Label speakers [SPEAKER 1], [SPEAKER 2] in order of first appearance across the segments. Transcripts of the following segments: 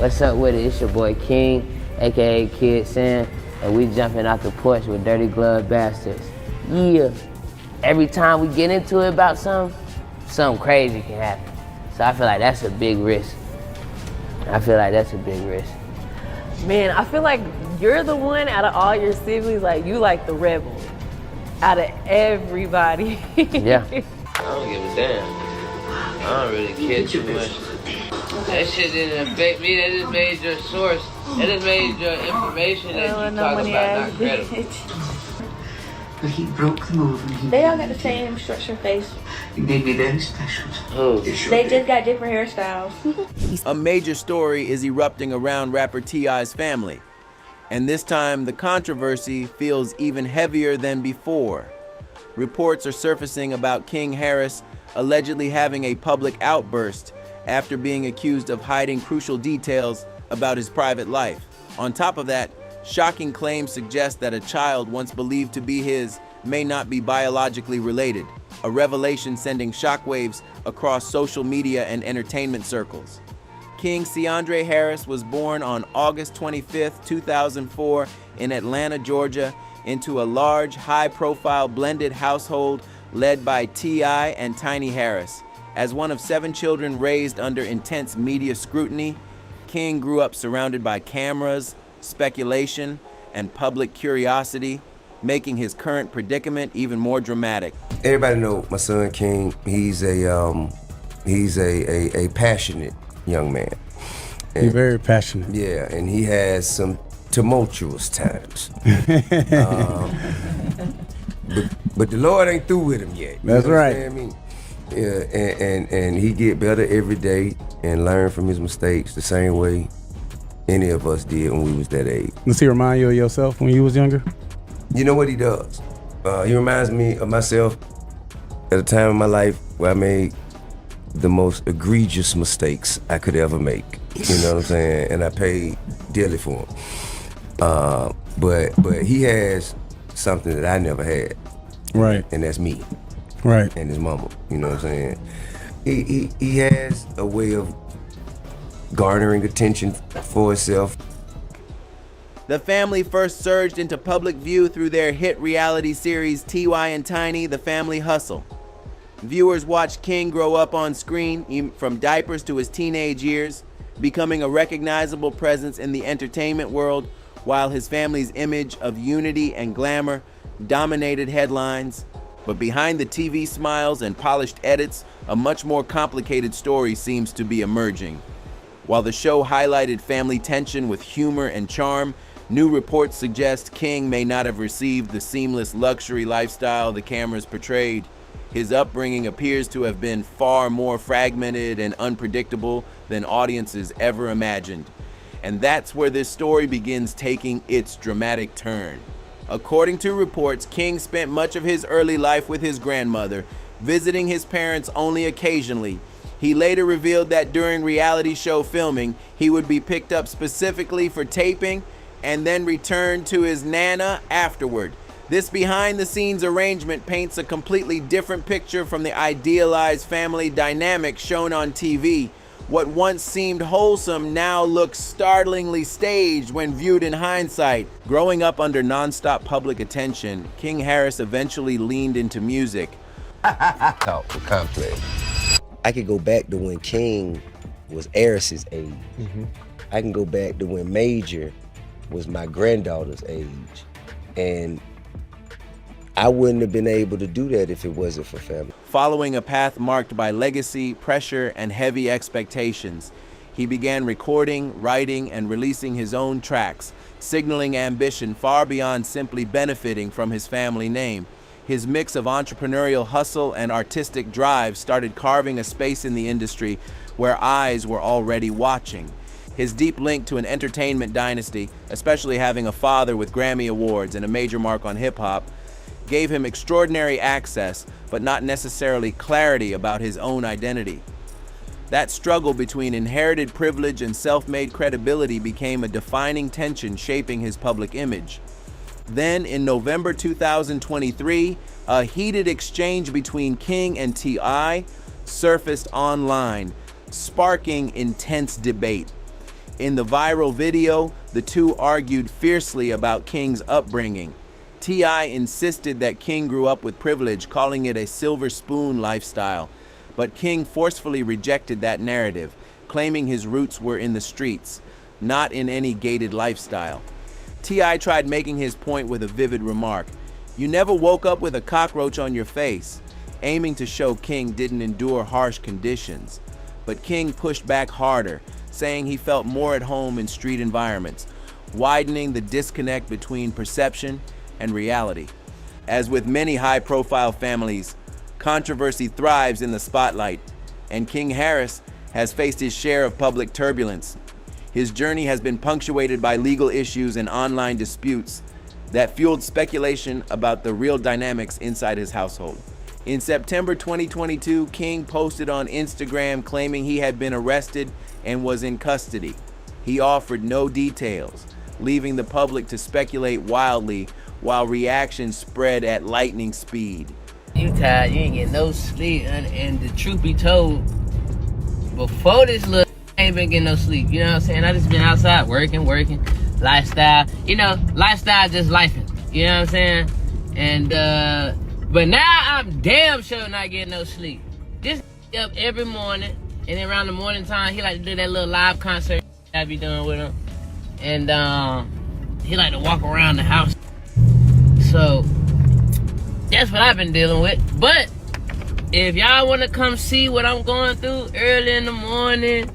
[SPEAKER 1] What's up with it? It's your boy King, aka Kid Sam, and we jumping out the porch with Dirty Glove Bastards. Yeah. Every time we get into it about something crazy can happen. So I feel like that's a big risk.
[SPEAKER 2] Man, I feel like you're the one out of all your siblings, like you like the rebel out of everybody.
[SPEAKER 1] Yeah. I don't give a damn. I don't really care too much. That shit didn't affect me, that just made your source, that just made your information that you talk about not credible.
[SPEAKER 3] But he broke the mold.
[SPEAKER 4] They all got the same structure face.
[SPEAKER 3] He made me very special.
[SPEAKER 1] Who?
[SPEAKER 4] They just got different hairstyles.
[SPEAKER 5] A major story is erupting around rapper T.I.'s family. And this time, the controversy feels even heavier than before. Reports are surfacing about King Harris allegedly having a public outburst after being accused of hiding crucial details about his private life. On top of that, shocking claims suggest that a child once believed to be his may not be biologically related, a revelation sending shockwaves across social media and entertainment circles. King Ciandre Harris was born on August 25, 2004 in Atlanta, Georgia, into a large, high-profile blended household led by T.I. and Tiny Harris. As one of 7 children raised under intense media scrutiny, King grew up surrounded by cameras, speculation, and public curiosity, making his current predicament even more dramatic.
[SPEAKER 6] Everybody know my son King. He's a passionate young man.
[SPEAKER 7] He's very passionate.
[SPEAKER 6] Yeah, and he has some tumultuous times. But the Lord ain't through with him yet.
[SPEAKER 7] That's right.
[SPEAKER 6] I mean, yeah, and he get better every day and learn from his mistakes the same way any of us did when we was that age.
[SPEAKER 7] Does he remind you of yourself when you was younger?
[SPEAKER 6] You know what he does? He reminds me of myself at a time in my life where I made the most egregious mistakes I could ever make. You know what I'm saying? And I paid dearly for them. But he has something that I never had.
[SPEAKER 7] Right.
[SPEAKER 6] And that's me.
[SPEAKER 7] Right.
[SPEAKER 6] And his mama. You know what I'm saying? He has a way of garnering attention for himself.
[SPEAKER 5] The family first surged into public view through their hit reality series T.Y. and Tiny, The Family Hustle. Viewers watched King grow up on screen from diapers to his teenage years, becoming a recognizable presence in the entertainment world, while his family's image of unity and glamour dominated headlines. But behind the TV smiles and polished edits, a much more complicated story seems to be emerging. While the show highlighted family tension with humor and charm, new reports suggest King may not have received the seamless luxury lifestyle the cameras portrayed. His upbringing appears to have been far more fragmented and unpredictable than audiences ever imagined. And that's where this story begins taking its dramatic turn. According to reports, King spent much of his early life with his grandmother, visiting his parents only occasionally. He later revealed that during reality show filming, he would be picked up specifically for taping and then returned to his nana afterward. This behind-the-scenes arrangement paints a completely different picture from the idealized family dynamic shown on TV. What once seemed wholesome now looks startlingly staged when viewed in hindsight. Growing up under non-stop public attention, King Harris eventually leaned into music.
[SPEAKER 6] Talk for complex. I could go back to when King was Eris's age. I can go back to when Major was my granddaughter's age. And I wouldn't have been able to do that if it wasn't for family.
[SPEAKER 5] Following a path marked by legacy, pressure, and heavy expectations, he began recording, writing, and releasing his own tracks, signaling ambition far beyond simply benefiting from his family name. His mix of entrepreneurial hustle and artistic drive started carving a space in the industry where eyes were already watching. His deep link to an entertainment dynasty, especially having a father with Grammy Awards and a major mark on hip-hop, gave him extraordinary access, but not necessarily clarity about his own identity. That struggle between inherited privilege and self-made credibility became a defining tension shaping his public image. Then, in November 2023, a heated exchange between King and T.I. surfaced online, sparking intense debate. In the viral video, the two argued fiercely about King's upbringing. T.I. insisted that King grew up with privilege, calling it a silver spoon lifestyle. But King forcefully rejected that narrative, claiming his roots were in the streets, not in any gated lifestyle. T.I. tried making his point with a vivid remark. "You never woke up with a cockroach on your face," aiming to show King didn't endure harsh conditions. But King pushed back harder, saying he felt more at home in street environments, widening the disconnect between perception and reality. As with many high-profile families, controversy thrives in the spotlight, and King Harris has faced his share of public turbulence. His journey has been punctuated by legal issues and online disputes that fueled speculation about the real dynamics inside his household. In September 2022, King posted on Instagram claiming he had been arrested and was in custody. He offered no details, leaving the public to speculate wildly while reactions spread at lightning speed.
[SPEAKER 1] You tired, you ain't getting no sleep, and the truth be told, before this little I ain't been getting no sleep, you know what I'm saying? I just been outside working, lifestyle, lifestyle just lifing, you know what I'm saying? And, but now I'm damn sure not getting no sleep. This up every morning, and then around the morning time, he like to do that little live concert I be doing with him. And, he like to walk around the house. So, that's what I've been dealing with. But if y'all want to come see what I'm going through early in the morning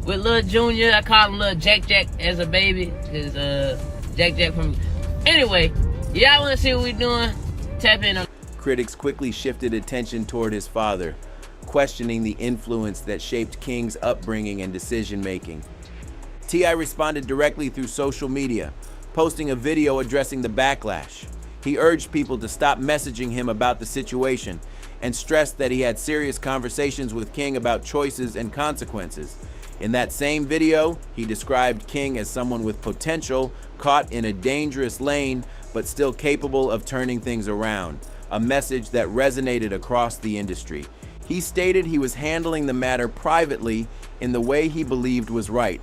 [SPEAKER 1] with Lil Junior, I call him Lil Jack as a baby, cause Jack from. Anyway, y'all want to see what we doing? Tap in on.
[SPEAKER 5] Critics quickly shifted attention toward his father, questioning the influence that shaped King's upbringing and decision-making. T.I. responded directly through social media, posting a video addressing the backlash. He urged people to stop messaging him about the situation and stressed that he had serious conversations with King about choices and consequences. In that same video, he described King as someone with potential, caught in a dangerous lane, but still capable of turning things around, a message that resonated across the industry. He stated he was handling the matter privately in the way he believed was right,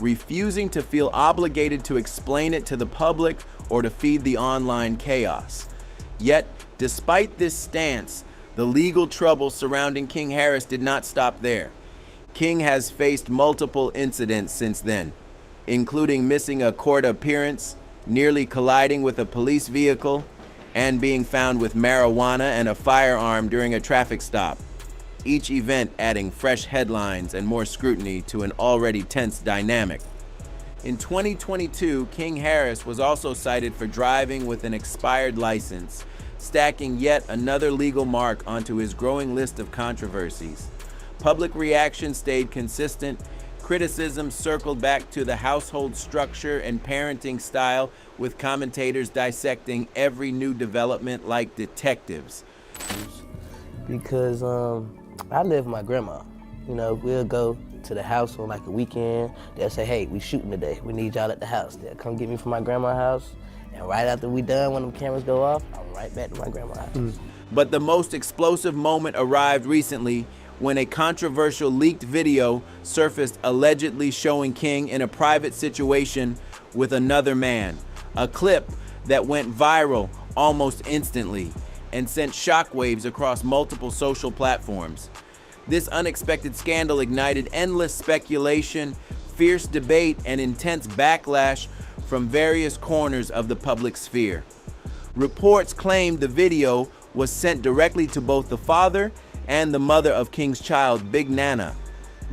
[SPEAKER 5] refusing to feel obligated to explain it to the public or to feed the online chaos. Yet, despite this stance, the legal trouble surrounding King Harris did not stop there. King has faced multiple incidents since then, including missing a court appearance, nearly colliding with a police vehicle, and being found with marijuana and a firearm during a traffic stop. Each event adding fresh headlines and more scrutiny to an already tense dynamic. In 2022, King Harris was also cited for driving with an expired license, stacking yet another legal mark onto his growing list of controversies. Public reaction stayed consistent. Criticism circled back to the household structure and parenting style, with commentators dissecting every new development like detectives.
[SPEAKER 1] Because I live with my grandma. We'll go to the house on like a weekend. They'll say, "Hey, we shooting today. We need y'all at the house." They'll come get me from my grandma's house. And right after we done, when them cameras go off, I'm right back to my grandma's house.
[SPEAKER 5] But the most explosive moment arrived recently when a controversial leaked video surfaced allegedly showing King in a private situation with another man. A clip that went viral almost instantly and sent shockwaves across multiple social platforms. This unexpected scandal ignited endless speculation, fierce debate, and intense backlash from various corners of the public sphere. Reports claimed the video was sent directly to both the father and the mother of King's child, Big Nana.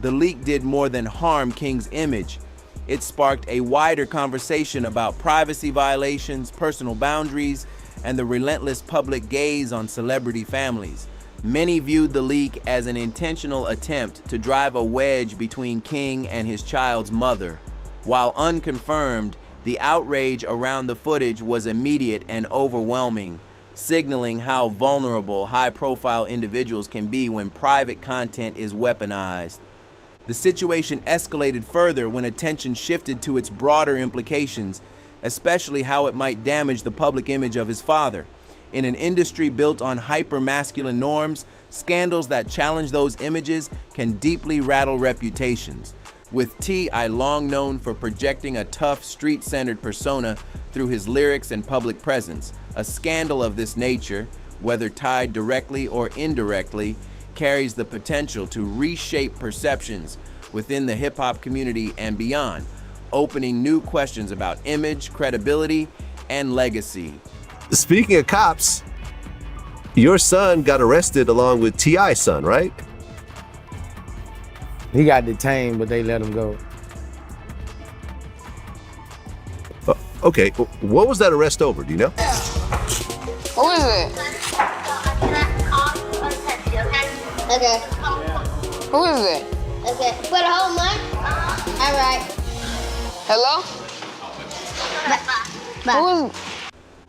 [SPEAKER 5] The leak did more than harm King's image. It sparked a wider conversation about privacy violations, personal boundaries, and the relentless public gaze on celebrity families. Many viewed the leak as an intentional attempt to drive a wedge between King and his child's mother. While unconfirmed, the outrage around the footage was immediate and overwhelming, signaling how vulnerable high-profile individuals can be when private content is weaponized. The situation escalated further when attention shifted to its broader implications, especially how it might damage the public image of his father. In an industry built on hyper-masculine norms, scandals that challenge those images can deeply rattle reputations. With T.I. long known for projecting a tough, street-centered persona through his lyrics and public presence, a scandal of this nature, whether tied directly or indirectly, carries the potential to reshape perceptions within the hip-hop community and beyond, opening new questions about image, credibility, and legacy.
[SPEAKER 8] Speaking of cops, your son got arrested along with T.I.'s son, right?
[SPEAKER 9] He got detained, but they let him go.
[SPEAKER 8] Okay, what was that arrest over? Do you know?
[SPEAKER 10] Who is it? Okay. Who is it? Okay. For the whole month? All right. Hello? Bye. Who is it?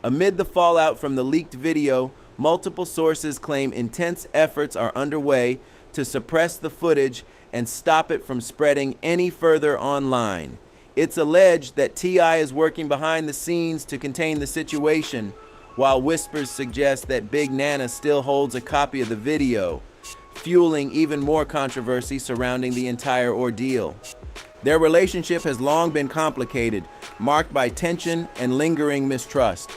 [SPEAKER 5] Amid the fallout from the leaked video, multiple sources claim intense efforts are underway to suppress the footage and stop it from spreading any further online. It's alleged that T.I. is working behind the scenes to contain the situation, while whispers suggest that Big Nana still holds a copy of the video, fueling even more controversy surrounding the entire ordeal. Their relationship has long been complicated, marked by tension and lingering mistrust.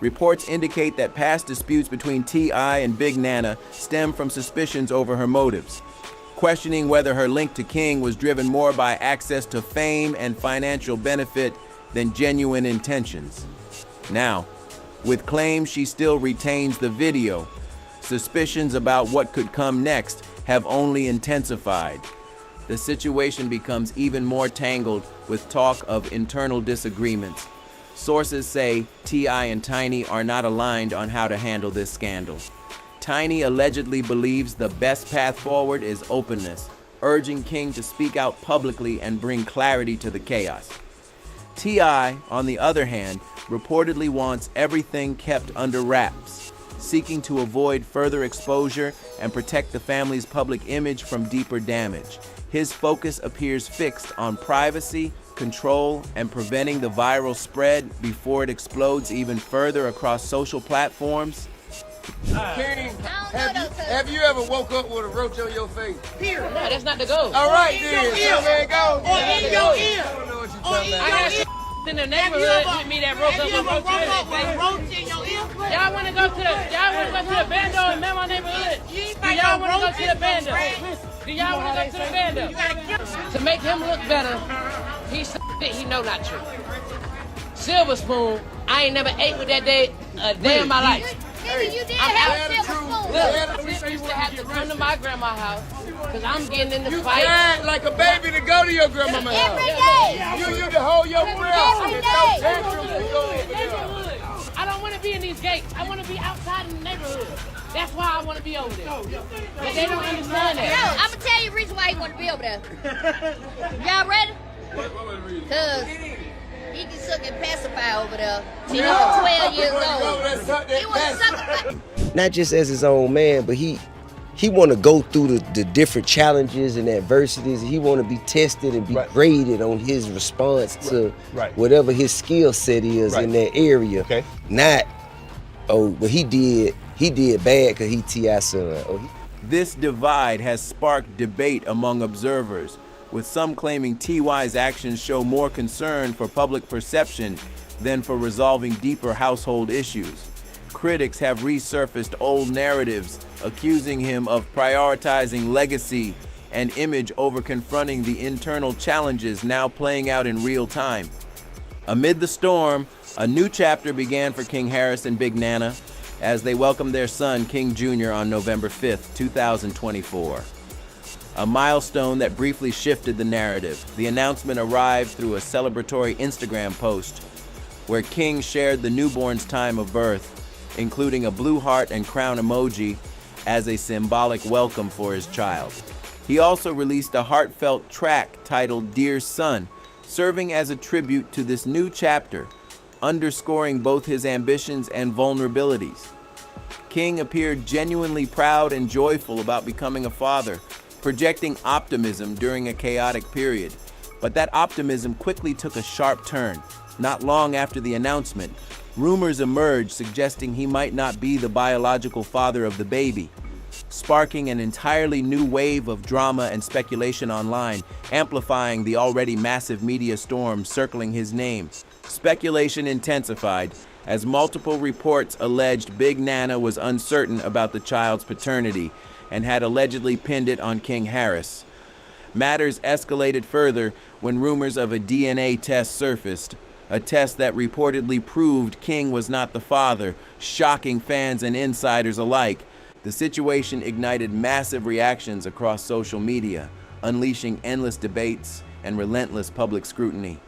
[SPEAKER 5] Reports indicate that past disputes between T.I. and Big Nana stem from suspicions over her motives, questioning whether her link to King was driven more by access to fame and financial benefit than genuine intentions. Now, with claims she still retains the video, suspicions about what could come next have only intensified. The situation becomes even more tangled with talk of internal disagreements. Sources say T.I. and Tiny are not aligned on how to handle this scandal. Tiny allegedly believes the best path forward is openness, urging King to speak out publicly and bring clarity to the chaos. T.I., on the other hand, reportedly wants everything kept under wraps, seeking to avoid further exposure and protect the family's public image from deeper damage. His focus appears fixed on privacy, control, and preventing the viral spread before it explodes even further across social platforms.
[SPEAKER 11] King, have you ever woke up with a roach on your face?
[SPEAKER 1] No, that's not the goal.
[SPEAKER 11] All right, then. Man, go.
[SPEAKER 1] In your ear.
[SPEAKER 11] I don't know what you're talking about.
[SPEAKER 1] I got shit in the neighborhood with me that broke up my roach in your ear. Y'all want to go to the bando in my neighborhood? Do y'all want to go to the bando? Do y'all want to go to the bando? To make him look better, he know not true. Silver spoon, I ain't never ate with that day a day in my life.
[SPEAKER 10] Nigga, you did have a silver spoon.
[SPEAKER 1] Look, I used to have to come to my grandma's house because I'm getting in the fight.
[SPEAKER 11] You cried like a baby to go to your grandmama's house.
[SPEAKER 10] Every day.
[SPEAKER 11] You used to hold your breath.
[SPEAKER 10] Every
[SPEAKER 11] There's no
[SPEAKER 10] day.
[SPEAKER 11] tantrums to go over there.
[SPEAKER 1] I don't want to be in these gates. I want to be outside in the neighborhood. That's why I want to be over there. But they don't understand that.
[SPEAKER 10] No, I'm going to tell you the reason why he want to be over there. Y'all ready? Because he can suck and pacify over there till he was 12 years old. He want to suck.
[SPEAKER 6] Not just as his own man, but he want to go through the different challenges and adversities. He want to be tested and be graded on his response to whatever his skill set is in that area.
[SPEAKER 8] Okay.
[SPEAKER 6] Not, oh, but he did bad because he T.I.'s son.
[SPEAKER 5] This divide has sparked debate among observers, with some claiming T.Y.'s actions show more concern for public perception than for resolving deeper household issues. Critics have resurfaced old narratives, accusing him of prioritizing legacy and image over confronting the internal challenges now playing out in real time. Amid the storm, a new chapter began for King Harris and Big Nana as they welcomed their son, King Jr., on November 5th, 2024. A milestone that briefly shifted the narrative. The announcement arrived through a celebratory Instagram post where King shared the newborn's time of birth, including a blue heart and crown emoji as a symbolic welcome for his child. He also released a heartfelt track titled Dear Son, serving as a tribute to this new chapter, underscoring both his ambitions and vulnerabilities. King appeared genuinely proud and joyful about becoming a father, projecting optimism during a chaotic period. But that optimism quickly took a sharp turn. Not long after the announcement, rumors emerged suggesting he might not be the biological father of the baby. sparking an entirely new wave of drama and speculation online, amplifying the already massive media storm circling his name. Speculation intensified as multiple reports alleged Big Nana was uncertain about the child's paternity and had allegedly pinned it on King Harris. Matters escalated further when rumors of a DNA test surfaced, a test that reportedly proved King was not the father, shocking fans and insiders alike. The situation ignited massive reactions across social media, unleashing endless debates and relentless public scrutiny.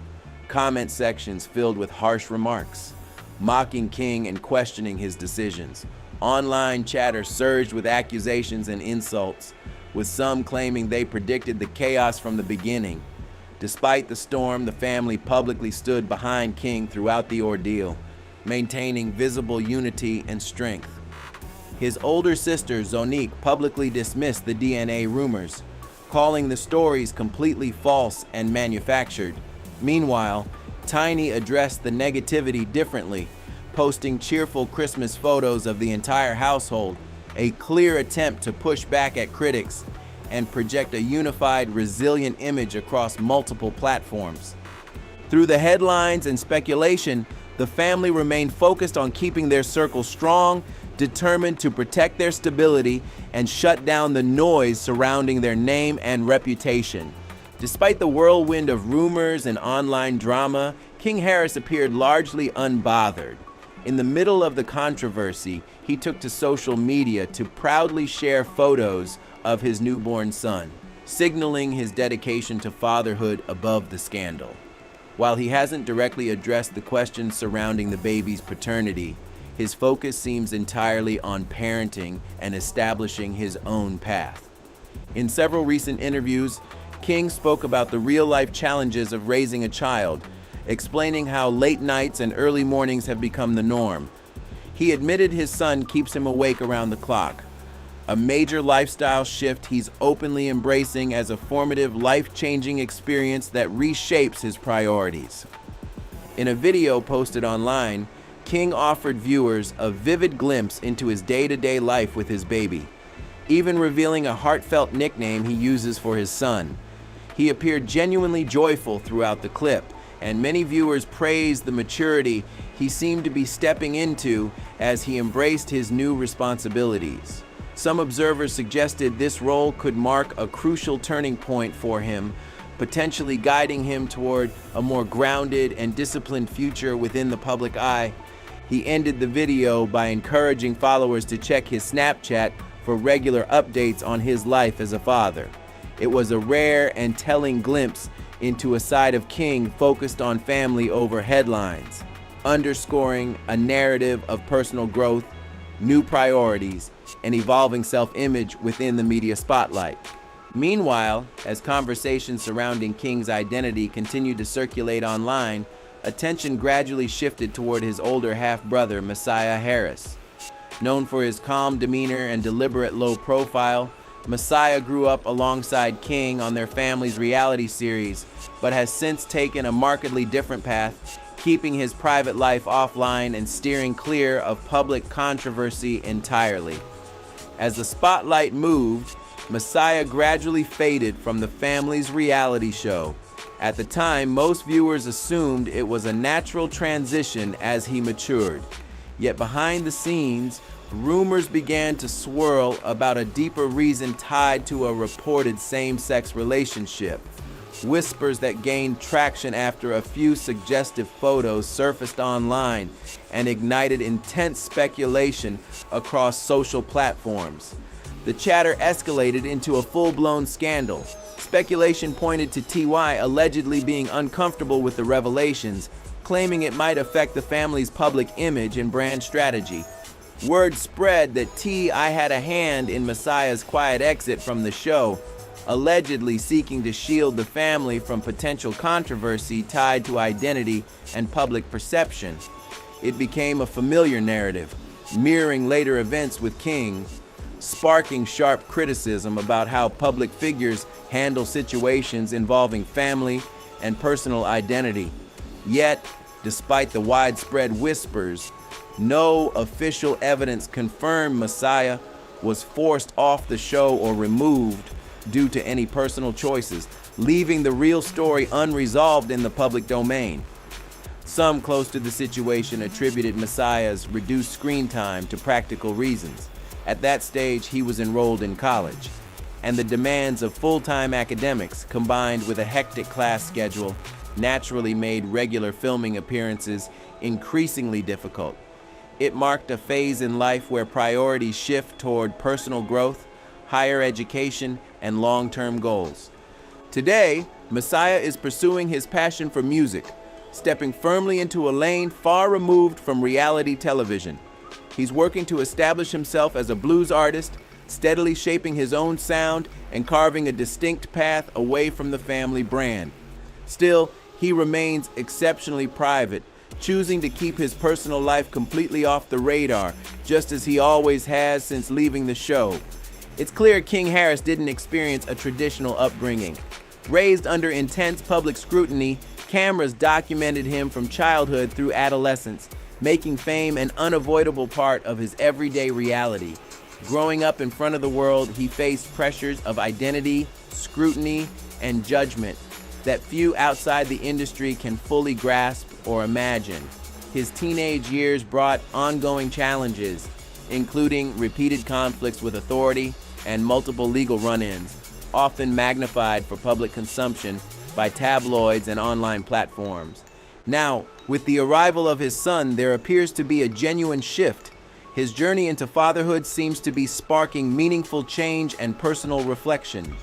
[SPEAKER 5] Comment sections filled with harsh remarks, mocking King and questioning his decisions. Online chatter surged with accusations and insults, with some claiming they predicted the chaos from the beginning. Despite the storm, the family publicly stood behind King throughout the ordeal, maintaining visible unity and strength. His older sister, Zonique, publicly dismissed the DNA rumors, calling the stories completely false and manufactured. Meanwhile, Tiny addressed the negativity differently, posting cheerful Christmas photos of the entire household, a clear attempt to push back at critics and project a unified, resilient image across multiple platforms. Through the headlines and speculation, the family remained focused on keeping their circle strong, determined to protect their stability and shut down the noise surrounding their name and reputation. Despite the whirlwind of rumors and online drama, King Harris appeared largely unbothered. In the middle of the controversy, he took to social media to proudly share photos of his newborn son, signaling his dedication to fatherhood above the scandal. While he hasn't directly addressed the questions surrounding the baby's paternity, his focus seems entirely on parenting and establishing his own path. In several recent interviews, King spoke about the real-life challenges of raising a child, explaining how late nights and early mornings have become the norm. He admitted his son keeps him awake around the clock, a major lifestyle shift he's openly embracing as a formative, life-changing experience that reshapes his priorities. In a video posted online, King offered viewers a vivid glimpse into his day-to-day life with his baby, even revealing a heartfelt nickname he uses for his son. He appeared genuinely joyful throughout the clip, and many viewers praised the maturity he seemed to be stepping into as he embraced his new responsibilities. Some observers suggested this role could mark a crucial turning point for him, potentially guiding him toward a more grounded and disciplined future within the public eye. He ended the video by encouraging followers to check his Snapchat for regular updates on his life as a father. It was a rare and telling glimpse into a side of King focused on family over headlines, underscoring a narrative of personal growth, new priorities, and evolving self-image within the media spotlight. Meanwhile, as conversations surrounding King's identity continued to circulate online, attention gradually shifted toward his older half-brother, Messiah Harris. Known for his calm demeanor and deliberate low profile, Messiah grew up alongside King on their family's reality series, but has since taken a markedly different path, keeping his private life offline and steering clear of public controversy entirely. As the spotlight moved, Messiah gradually faded from the family's reality show. At the time, most viewers assumed it was a natural transition as he matured. Yet behind the scenes, rumors began to swirl about a deeper reason tied to a reported same-sex relationship. Whispers that gained traction after a few suggestive photos surfaced online and ignited intense speculation across social platforms. The chatter escalated into a full-blown scandal. Speculation pointed to T.Y. allegedly being uncomfortable with the revelations, claiming it might affect the family's public image and brand strategy. Word spread that T.I. had a hand in Messiah's quiet exit from the show, allegedly seeking to shield the family from potential controversy tied to identity and public perception. It became a familiar narrative, mirroring later events with King, sparking sharp criticism about how public figures handle situations involving family and personal identity. Yet, despite the widespread whispers, no official evidence confirmed Messiah was forced off the show or removed due to any personal choices, leaving the real story unresolved in the public domain. Some close to the situation attributed Messiah's reduced screen time to practical reasons. At that stage, he was enrolled in college, and the demands of full-time academics combined with a hectic class schedule naturally made regular filming appearances increasingly difficult. It marked a phase in life where priorities shift toward personal growth, higher education, and long-term goals. Today, Messiah is pursuing his passion for music, stepping firmly into a lane far removed from reality television. He's working to establish himself as a blues artist, steadily shaping his own sound and carving a distinct path away from the family brand. Still, he remains exceptionally private, choosing to keep his personal life completely off the radar, just as he always has since leaving the show. It's clear King Harris didn't experience a traditional upbringing. Raised under intense public scrutiny, cameras documented him from childhood through adolescence, making fame an unavoidable part of his everyday reality. Growing up in front of the world, he faced pressures of identity, scrutiny, and judgment that few outside the industry can fully grasp or imagine. His teenage years brought ongoing challenges, including repeated conflicts with authority and multiple legal run-ins, often magnified for public consumption by tabloids and online platforms. Now, with the arrival of his son, there appears to be a genuine shift. His journey into fatherhood seems to be sparking meaningful change and personal reflection.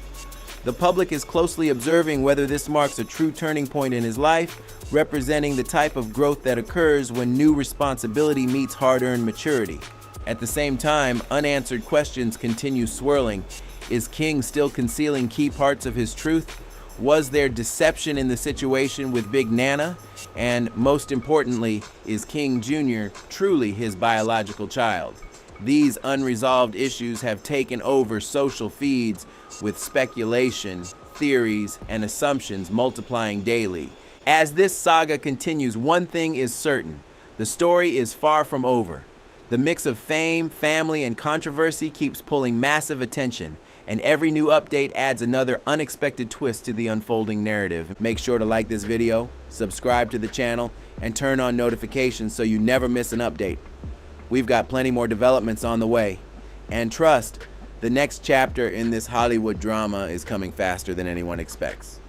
[SPEAKER 5] The public is closely observing whether this marks a true turning point in his life, representing the type of growth that occurs when new responsibility meets hard-earned maturity. At the same time, unanswered questions continue swirling. Is King still concealing key parts of his truth? Was there deception in the situation with Big Nana? And most importantly, is King Jr. truly his biological child? These unresolved issues have taken over social feeds, with speculation, theories, and assumptions multiplying daily. As this saga continues, one thing is certain: the story is far from over. The mix of fame, family, and controversy keeps pulling massive attention, and every new update adds another unexpected twist to the unfolding narrative. Make sure to like this video, subscribe to the channel, and turn on notifications so you never miss an update. We've got plenty more developments on the way. And trust, the next chapter in this Hollywood drama is coming faster than anyone expects.